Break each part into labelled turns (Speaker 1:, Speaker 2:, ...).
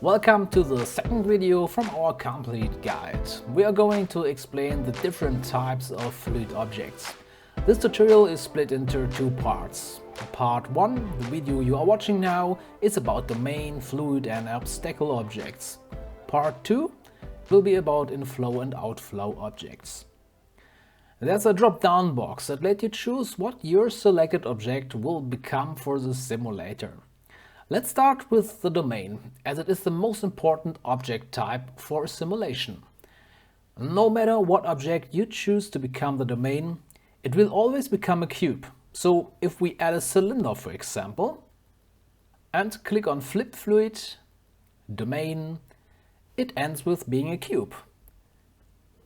Speaker 1: Welcome to the second video from our complete guide. We are going to explain the different types of fluid objects. This tutorial is split into two parts. Part 1, the video you are watching now, is about domain, fluid and obstacle objects. Part 2 will be about inflow and outflow objects. There's a drop-down box that lets you choose what your selected object will become for the simulator. Let's start with the domain, as it is the most important object type for a simulation. No matter what object you choose to become the domain, it will always become a cube. So if we add a cylinder, for example, and click on Flip Fluid, Domain, it ends with being a cube.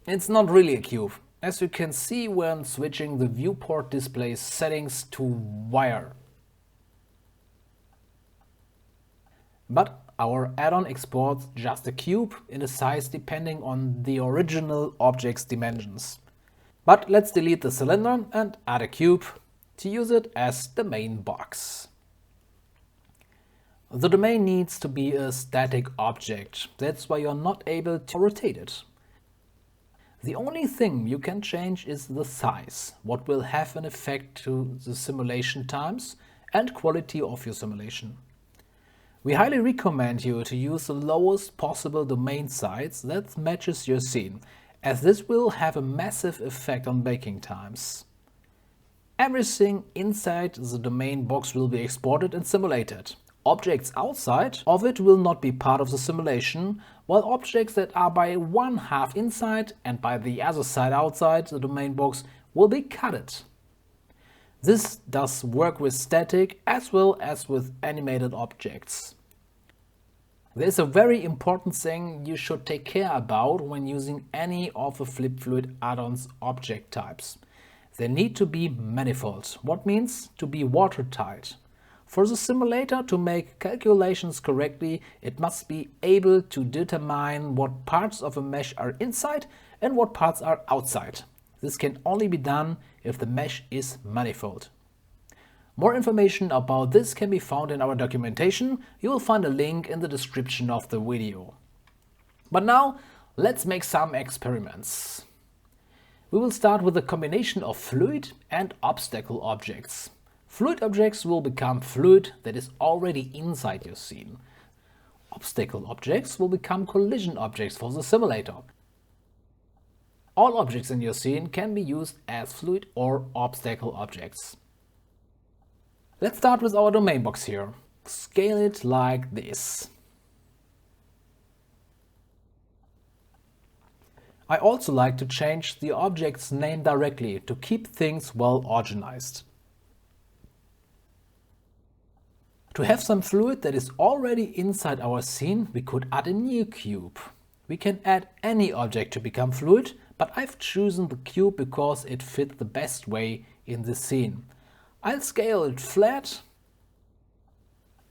Speaker 1: It's not really a cube, as you can see when switching the viewport display settings to wire. But our add-on exports just a cube in a size depending on the original object's dimensions. But let's delete the cylinder and add a cube to use it as the main box. The domain needs to be a static object, that's why you're not able to rotate it. The only thing you can change is the size, what will have an effect to the simulation times and quality of your simulation. We highly recommend you to use the lowest possible domain size that matches your scene, as this will have a massive effect on baking times. Everything inside the domain box will be exported and simulated. Objects outside of it will not be part of the simulation, while objects that are by one half inside and by the other side outside the domain box will be cutted. This does work with static as well as with animated objects. There's a very important thing you should take care about when using any of the Flip Fluid add-ons object types. They need to be manifold, what means to be watertight. For the simulator to make calculations correctly, it must be able to determine what parts of a mesh are inside and what parts are outside. This can only be done if the mesh is manifold. More information about this can be found in our documentation. You will find a link in the description of the video. But now, let's make some experiments. We will start with a combination of fluid and obstacle objects. Fluid objects will become fluid that is already inside your scene. Obstacle objects will become collision objects for the simulator. All objects in your scene can be used as fluid or obstacle objects. Let's start with our domain box here. Scale it like this. I also like to change the object's name directly to keep things well organized. To have some fluid that is already inside our scene, we could add a new cube. We can add any object to become fluid, but I've chosen the cube because it fits the best way in the scene. I'll scale it flat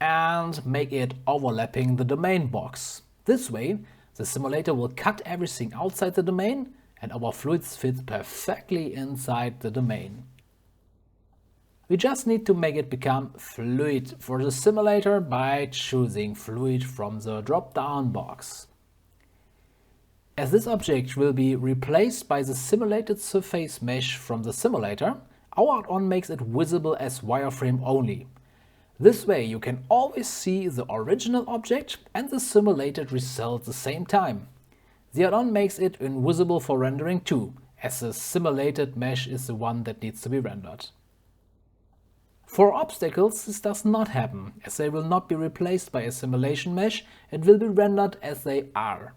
Speaker 1: and make it overlapping the domain box. This way, the simulator will cut everything outside the domain and our fluids fit perfectly inside the domain. We just need to make it become fluid for the simulator by choosing fluid from the drop-down box. As this object will be replaced by the simulated surface mesh from the simulator, our add-on makes it visible as wireframe only. This way you can always see the original object and the simulated result at the same time. The add-on makes it invisible for rendering too, as the simulated mesh is the one that needs to be rendered. For obstacles this does not happen, as they will not be replaced by a simulation mesh and will be rendered as they are.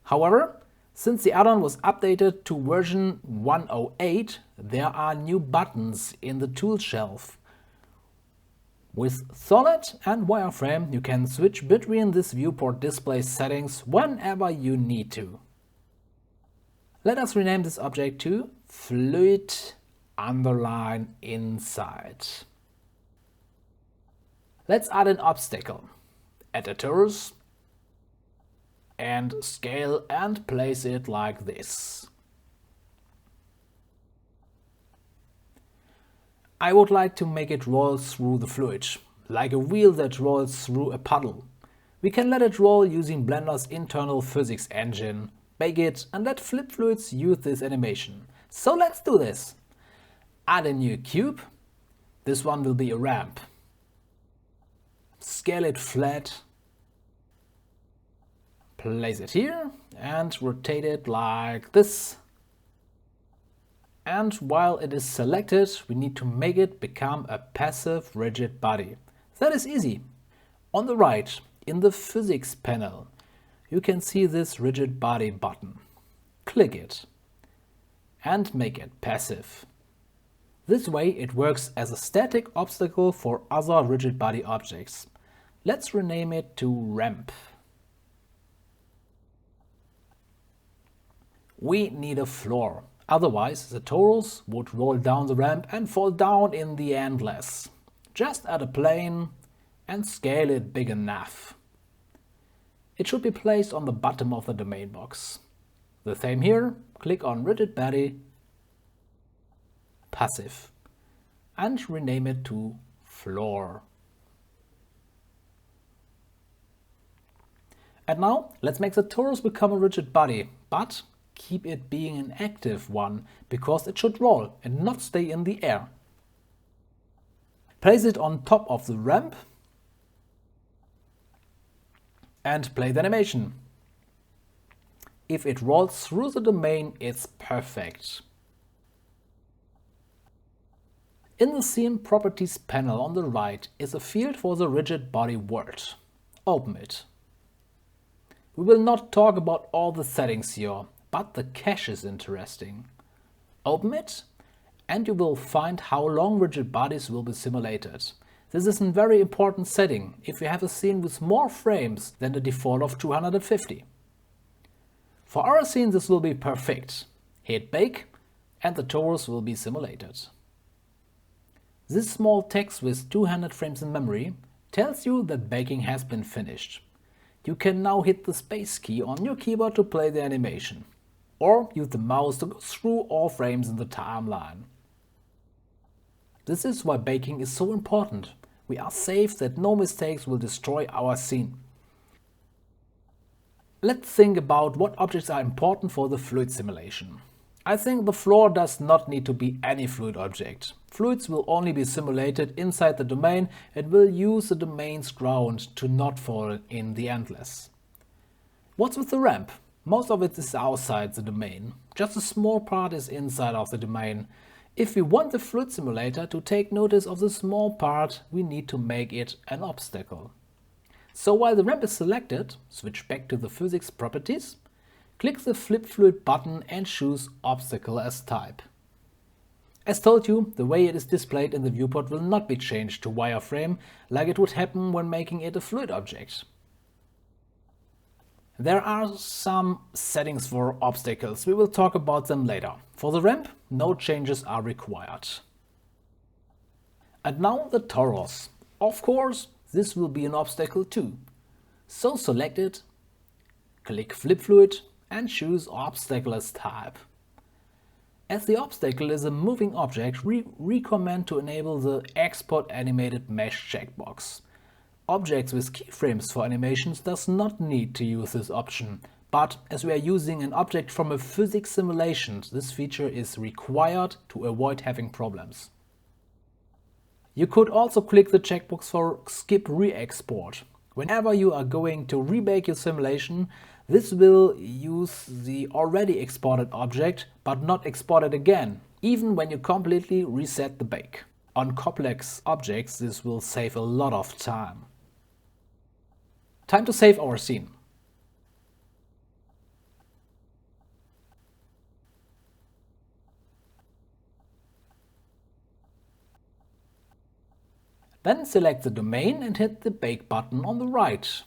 Speaker 1: However, since the add-on was updated to version 108, there are new buttons in the tool shelf. With solid and wireframe, you can switch between this viewport display settings whenever you need to. Let us rename this object to Fluid Underline Inside. Let's add an obstacle. Editors, and scale and place it like this. I would like to make it roll through the fluid, like a wheel that rolls through a puddle. We can let it roll using Blender's internal physics engine, bake it and let Flip Fluids use this animation. So let's do this. Add a new cube. This one will be a ramp. Scale it flat. Place it here and rotate it like this. And while it is selected, we need to make it become a passive rigid body. That is easy. On the right, in the physics panel, you can see this rigid body button. Click it and make it passive. This way it works as a static obstacle for other rigid body objects. Let's rename it to ramp. We need a floor. Otherwise, the torus would roll down the ramp and fall down in the endless. Just add a plane and scale it big enough. It should be placed on the bottom of the domain box. The same here, click on rigid body, passive, and rename it to floor. And now let's make the torus become a rigid body, but keep it being an active one, because it should roll and not stay in the air. Place it on top of the ramp and play the animation. If it rolls through the domain, it's perfect. In the Scene Properties panel on the right is a field for the rigid body word. Open it. We will not talk about all the settings here, but the cache is interesting. Open it and you will find how long rigid bodies will be simulated. This is a very important setting if you have a scene with more frames than the default of 250. For our scene this will be perfect. Hit bake and the torus will be simulated. This small text with 200 frames in memory tells you that baking has been finished. You can now hit the space key on your keyboard to play the animation, or use the mouse to go through all frames in the timeline. This is why baking is so important. We are safe that no mistakes will destroy our scene. Let's think about what objects are important for the fluid simulation. I think the floor does not need to be any fluid object. Fluids will only be simulated inside the domain and will use the domain's ground to not fall in the endless. What's with the ramp? Most of it is outside the domain. Just a small part is inside of the domain. If we want the fluid simulator to take notice of the small part, we need to make it an obstacle. So while the ramp is selected, switch back to the physics properties, click the Flip Fluid button and choose Obstacle as type. As told you, the way it is displayed in the viewport will not be changed to wireframe like it would happen when making it a fluid object. There are some settings for obstacles. We will talk about them later. For the ramp, no changes are required. And now the torus. Of course, this will be an obstacle too. So select it, click Flip Fluid and choose Obstacle as type. As the obstacle is a moving object, we recommend to enable the Export Animated Mesh checkbox. Objects with keyframes for animations does not need to use this option, but as we are using an object from a physics simulation, this feature is required to avoid having problems. You could also click the checkbox for Skip Re-export. Whenever you are going to rebake your simulation, this will use the already exported object, but not export it again, even when you completely reset the bake. On complex objects, this will save a lot of time. Time to save our scene. Then select the domain and hit the Bake button on the right.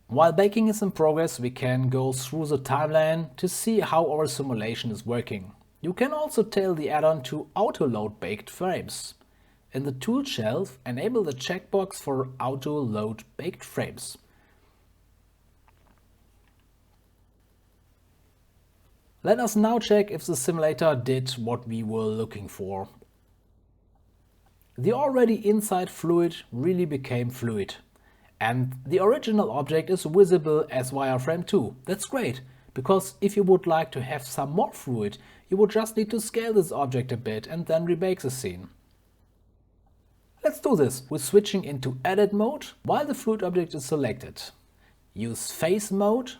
Speaker 1: While baking is in progress, we can go through the timeline to see how our simulation is working. You can also tell the add-on to auto-load baked frames. In the tool shelf, enable the checkbox for auto-load baked frames. Let us now check if the simulator did what we were looking for. The already inside fluid really became fluid. And the original object is visible as wireframe 2. That's great, because if you would like to have some more fluid, you would just need to scale this object a bit and then rebake the scene. Let's do this with switching into edit mode while the fluid object is selected. Use face mode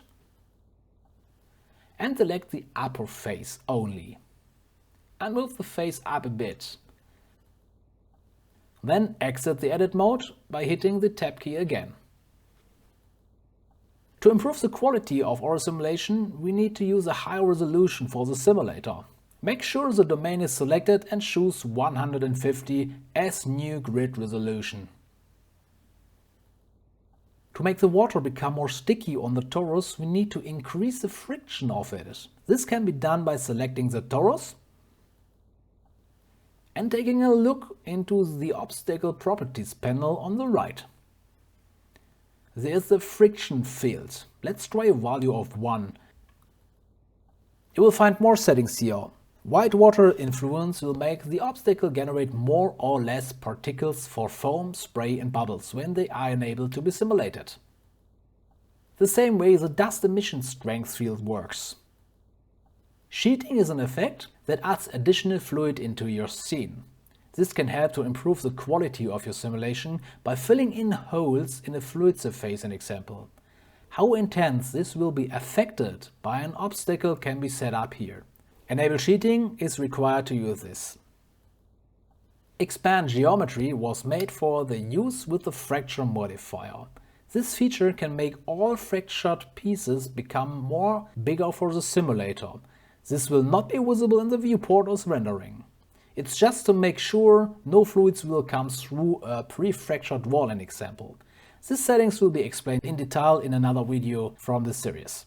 Speaker 1: and select the upper face only. And move the face up a bit. Then exit the edit mode by hitting the tab key again. To improve the quality of our simulation, we need to use a high resolution for the simulator. Make sure the domain is selected and choose 150 as new grid resolution. To make the water become more sticky on the torus, we need to increase the friction of it. This can be done by selecting the torus and taking a look into the obstacle properties panel on the right. There is the friction field. Let's try a value of 1. You will find more settings here. White water influence will make the obstacle generate more or less particles for foam, spray and bubbles when they are unable to be simulated. The same way the dust emission strength field works. Sheeting is an effect that adds additional fluid into your scene. This can help to improve the quality of your simulation by filling in holes in a fluid surface, an example. How intense this will be affected by an obstacle can be set up here. Enable sheeting is required to use this. Expand geometry was made for the use with the fracture modifier. This feature can make all fractured pieces become more bigger for the simulator. This will not be visible in the viewport or rendering. It's just to make sure no fluids will come through a pre-fractured wall, an example. These settings will be explained in detail in another video from this series.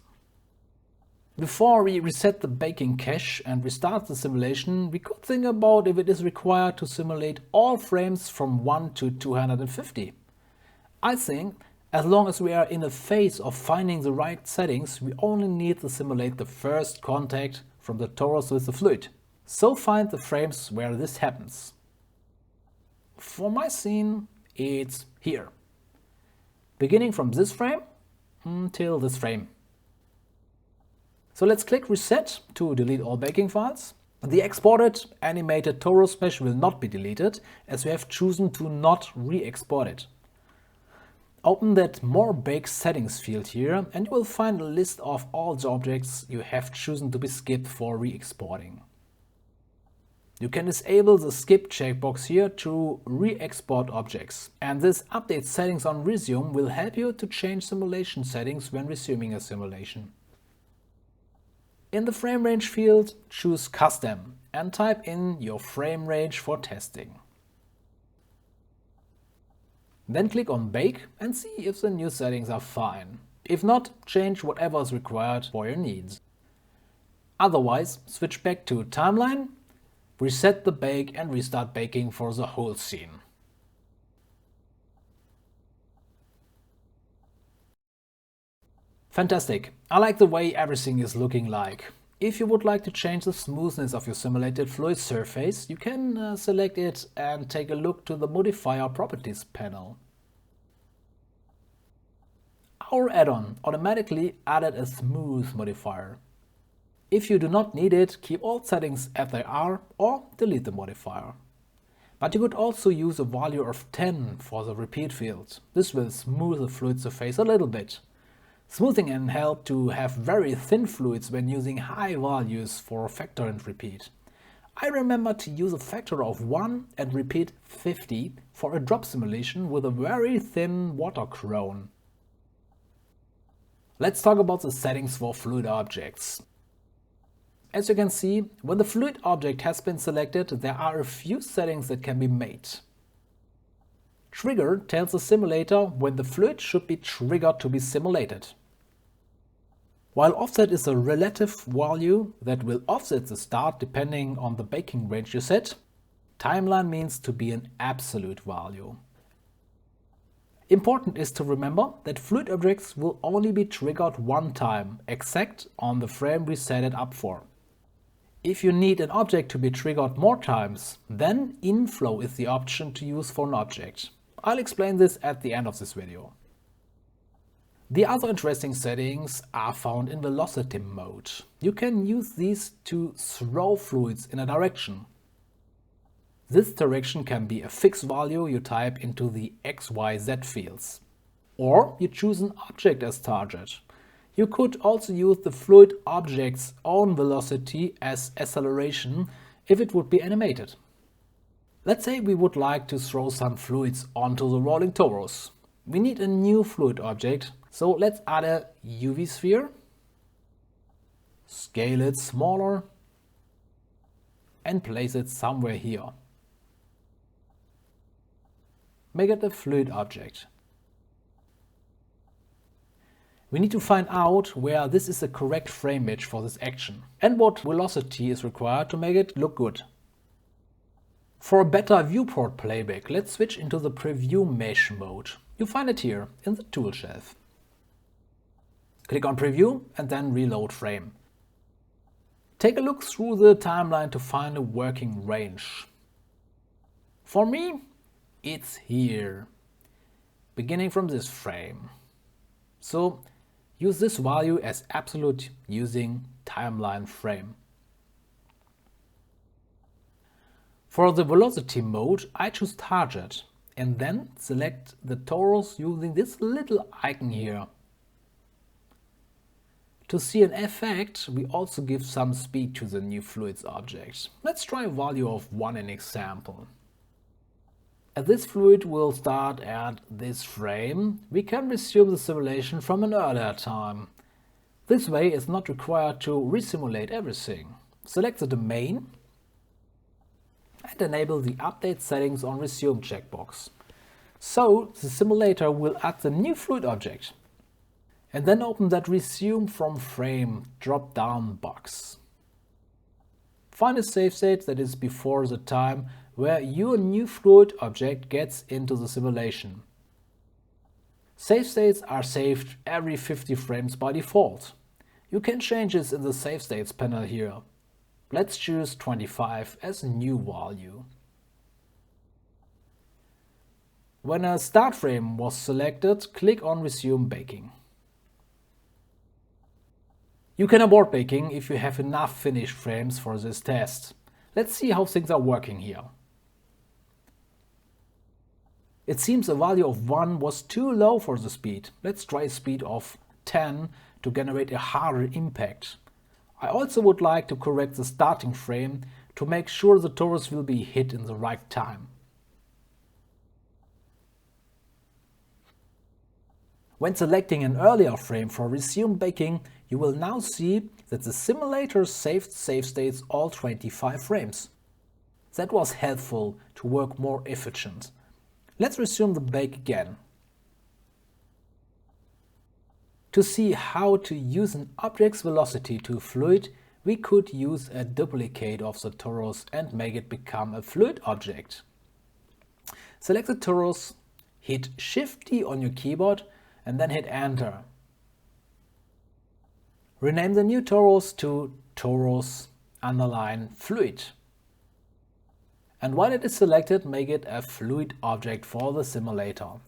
Speaker 1: Before we reset the baking cache and restart the simulation, we could think about if it is required to simulate all frames from 1 to 250. I think as long as we are in a phase of finding the right settings, we only need to simulate the first contact from the torus with the fluid. So find the frames where this happens. For my scene, it's here. Beginning from this frame until this frame. So let's click Reset to delete all baking files. The exported animated torus mesh will not be deleted, as we have chosen to not re-export it. Open that More Bake Settings field here and you will find a list of all the objects you have chosen to be skipped for re-exporting. You can disable the Skip checkbox here to re-export objects, and this Update Settings on Resume will help you to change simulation settings when resuming a simulation. In the frame range field, choose Custom and type in your frame range for testing. Then click on Bake and see if the new settings are fine. If not, change whatever is required for your needs. Otherwise, switch back to Timeline, reset the bake and restart baking for the whole scene. Fantastic! I like the way everything is looking like. If you would like to change the smoothness of your simulated fluid surface, you can select it and take a look to the Modifier Properties panel. Our add-on automatically added a smooth modifier. If you do not need it, keep all settings as they are or delete the modifier. But you could also use a value of 10 for the repeat field. This will smooth the fluid surface a little bit. Smoothing can help to have very thin fluids when using high values for factor and repeat. I remember to use a factor of 1 and repeat 50 for a drop simulation with a very thin water crown. Let's talk about the settings for fluid objects. As you can see, when the fluid object has been selected, there are a few settings that can be made. Trigger tells the simulator when the fluid should be triggered to be simulated. While offset is a relative value that will offset the start depending on the baking range you set, timeline means to be an absolute value. Important is to remember that fluid objects will only be triggered one time, except on the frame we set it up for. If you need an object to be triggered more times, then inflow is the option to use for an object. I'll explain this at the end of this video. The other interesting settings are found in velocity mode. You can use these to throw fluids in a direction. This direction can be a fixed value you type into the XYZ fields. Or you choose an object as target. You could also use the fluid object's own velocity as acceleration if it would be animated. Let's say we would like to throw some fluids onto the rolling torus. We need a new fluid object, so let's add a UV sphere, scale it smaller, and place it somewhere here. Make it a fluid object. We need to find out where this is the correct frame image for this action and what velocity is required to make it look good. For a better viewport playback, let's switch into the preview mesh mode. You find it here in the tool shelf. Click on preview and then reload frame. Take a look through the timeline to find a working range. For me, it's here, beginning from this frame. So use this value as absolute using timeline frame. For the velocity mode, I choose target and then select the torus using this little icon here. To see an effect, we also give some speed to the new fluids object. Let's try a value of 1 in example. As this fluid will start at this frame, we can resume the simulation from an earlier time. This way it's not required to resimulate everything. Select the domain and enable the update settings on resume checkbox. So the simulator will add the new fluid object. And then open that resume from frame drop-down box. Find a save state that is before the time where your new fluid object gets into the simulation. Save states are saved every 50 frames by default. You can change this in the Save States panel here. Let's choose 25 as a new value. When a start frame was selected, click on Resume Baking. You can abort baking if you have enough finished frames for this test. Let's see how things are working here. It seems a value of 1 was too low for the speed. Let's try a speed of 10 to generate a harder impact. I also would like to correct the starting frame to make sure the torus will be hit in the right time. When selecting an earlier frame for resume baking, you will now see that the simulator saved save states all 25 frames. That was helpful to work more efficient. Let's resume the bake again. To see how to use an object's velocity to a fluid, we could use a duplicate of the torus and make it become a fluid object. Select the torus, hit Shift-D on your keyboard and then hit Enter. Rename the new torus to torus_fluid. And while it is selected, make it a fluid object for the simulator.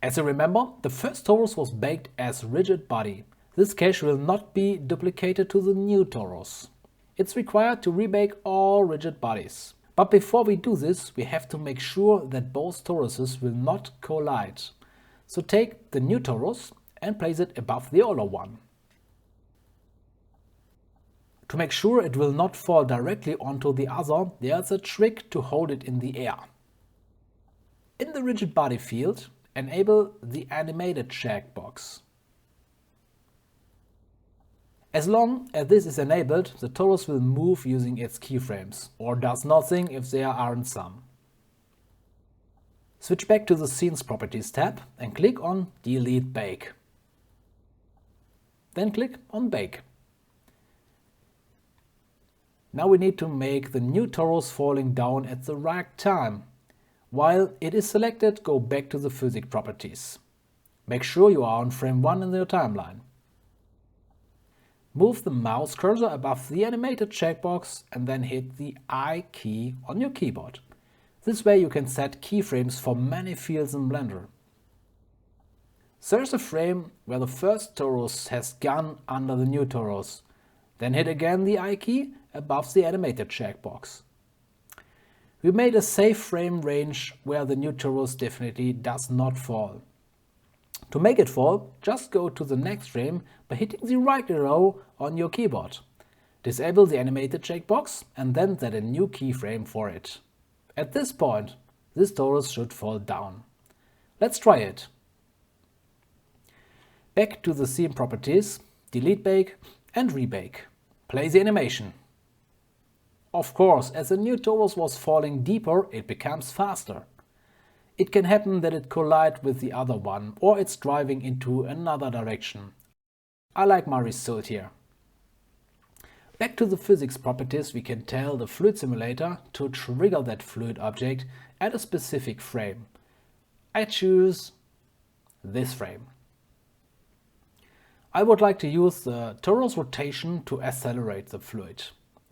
Speaker 1: As you remember, the first torus was baked as rigid body. This cache will not be duplicated to the new torus. It's required to rebake all rigid bodies. But before we do this, we have to make sure that both toruses will not collide. So take the new torus and place it above the older one. To make sure it will not fall directly onto the other, there's a trick to hold it in the air. In the rigid body field, enable the animated checkbox. As long as this is enabled, the torus will move using its keyframes, or does nothing if there aren't some. Switch back to the Scenes Properties tab and click on Delete Bake. Then click on Bake. Now we need to make the new torus falling down at the right time. While it is selected, go back to the physics properties. Make sure you are on frame 1 in your timeline. Move the mouse cursor above the animated checkbox and then hit the I key on your keyboard. This way you can set keyframes for many fields in Blender. There's a frame where the first torus has gone under the new torus, then hit again the I key above the animated checkbox. We made a safe frame range where the new torus definitely does not fall. To make it fall, just go to the next frame by hitting the right arrow on your keyboard. Disable the animated checkbox and then set a new keyframe for it. At this point, this torus should fall down. Let's try it. Back to the scene properties, delete bake and rebake. Play the animation. Of course, as the new torus was falling deeper, it becomes faster. It can happen that it collides with the other one or it's driving into another direction. I like my result here. Back to the physics properties, we can tell the fluid simulator to trigger that fluid object at a specific frame. I choose this frame. I would like to use the torus rotation to accelerate the fluid.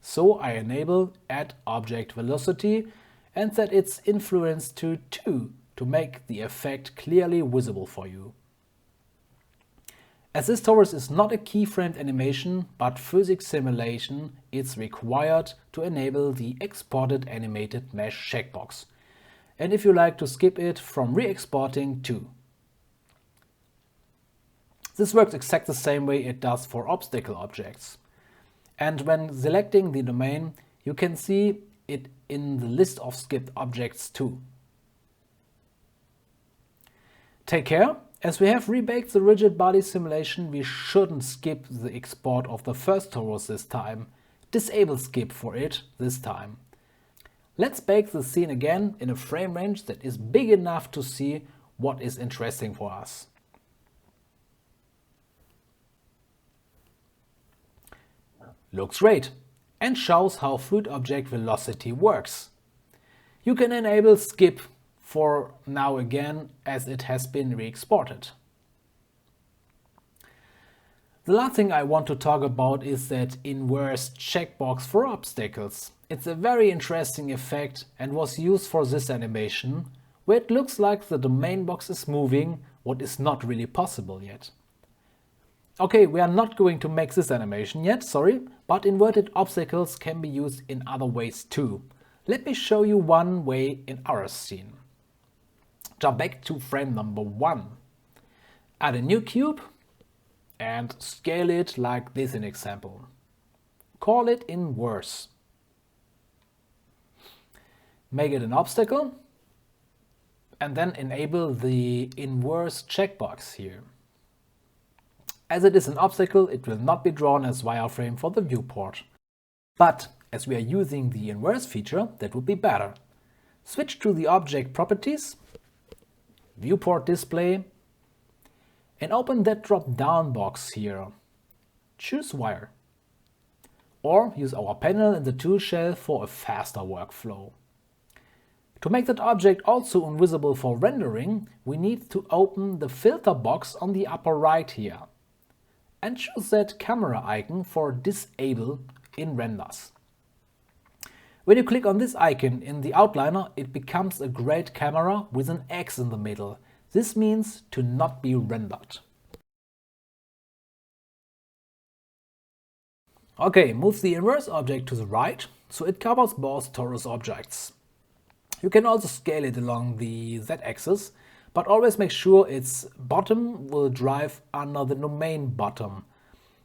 Speaker 1: So I enable add object velocity and set its influence to 2 to make the effect clearly visible for you. As this torus is not a keyframed animation but physics simulation, it's required to enable the exported animated mesh checkbox. And if you like to skip it from re-exporting too. This works exactly the same way it does for obstacle objects. And when selecting the domain, you can see it in the list of skipped objects too. Take care, as we have rebaked the rigid body simulation, we shouldn't skip the export of the first torus this time. Disable skip for it this time. Let's bake the scene again in a frame range that is big enough to see what is interesting for us. Looks great and shows how fluid object velocity works. You can enable skip for now again as it has been re-exported. The last thing I want to talk about is that inverse checkbox for obstacles. It's a very interesting effect and was used for this animation, where it looks like the domain box is moving, what is not really possible yet. Okay, we are not going to make this animation yet, sorry, but inverted obstacles can be used in other ways too. Let me show you one way in our scene. Jump back to frame number 1. Add a new cube and scale it like this in example. Call it inverse. Make it an obstacle and then enable the inverse checkbox here. As it is an obstacle, it will not be drawn as wireframe for the viewport. But as we are using the inverse feature, that would be better. Switch to the object properties, viewport display, and open that drop-down box here. Choose wire. Or use our panel in the tool shelf for a faster workflow. To make that object also invisible for rendering, we need to open the filter box on the upper right here. And choose that camera icon for disable in renders. When you click on this icon in the outliner, it becomes a great camera with an X in the middle. This means to not be rendered. Okay, move the inverse object to the right, so it covers both torus objects. You can also scale it along the Z-axis, but always make sure its bottom will drive under the domain bottom,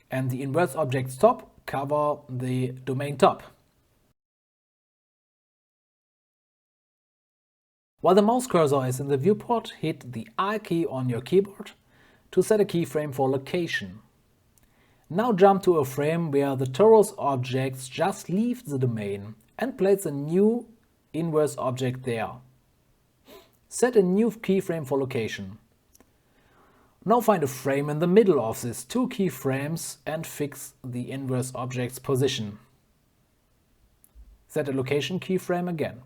Speaker 1: and the inverse object's top cover the domain top. While the mouse cursor is in the viewport, hit the I key on your keyboard to set a keyframe for location. Now jump to a frame where the torus objects just leave the domain and place a new inverse object there. Set a new keyframe for location. Now find a frame in the middle of these two keyframes and fix the inverse object's position. Set a location keyframe again.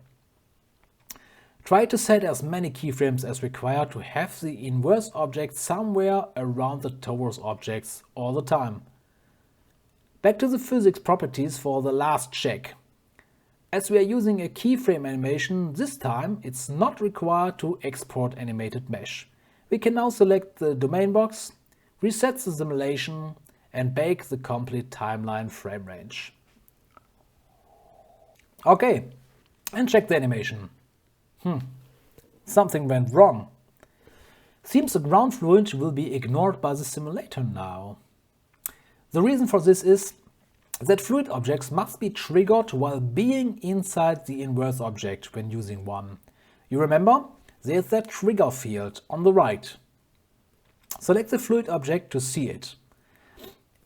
Speaker 1: Try to set as many keyframes as required to have the inverse object somewhere around the torus objects all the time. Back to the physics properties for the last check. As we are using a keyframe animation, this time it's not required to export animated mesh. We can now select the domain box, reset the simulation and bake the complete timeline frame range. Okay, and check the animation. Something went wrong. Seems the ground fluid will be ignored by the simulator now. The reason for this is that fluid objects must be triggered while being inside the inverse object when using one. You remember? There's that trigger field on the right. Select the fluid object to see it.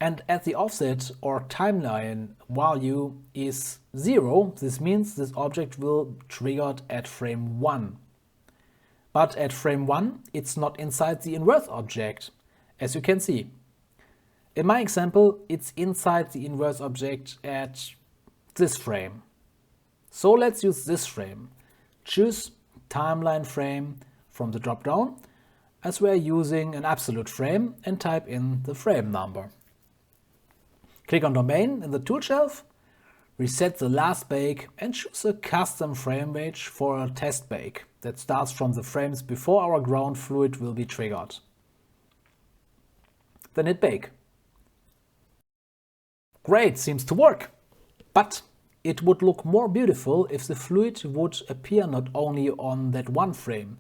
Speaker 1: And at the offset or timeline value is 0, this means this object will be triggered at frame 1. But at frame 1, it's not inside the inverse object, as you can see. In my example, it's inside the inverse object at this frame. So let's use this frame. Choose timeline frame from the drop-down, as we're using an absolute frame, and type in the frame number. Click on Domain in the tool shelf, reset the last bake and choose a custom frame range for a test bake that starts from the frames before our ground fluid will be triggered. Then hit bake. Great, seems to work. But it would look more beautiful if the fluid would appear not only on that one frame.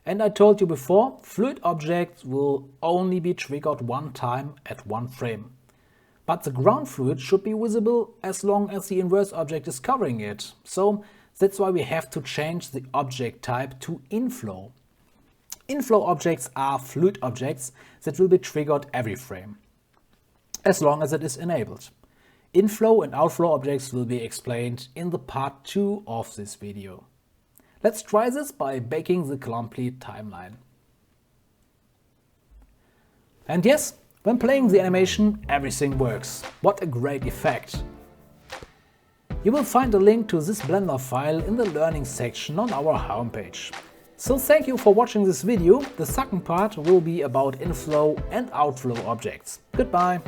Speaker 1: And I told you before, fluid objects will only be triggered one time at one frame. But the ground fluid should be visible as long as the inverse object is covering it. So that's why we have to change the object type to inflow. Inflow objects are fluid objects that will be triggered every frame, as long as it is enabled. Inflow and outflow objects will be explained in the part 2 of this video. Let's try this by baking the complete timeline. And yes, when playing the animation, everything works. What a great effect! You will find a link to this Blender file in the learning section on our homepage. So thank you for watching this video. The second part will be about inflow and outflow objects. Goodbye!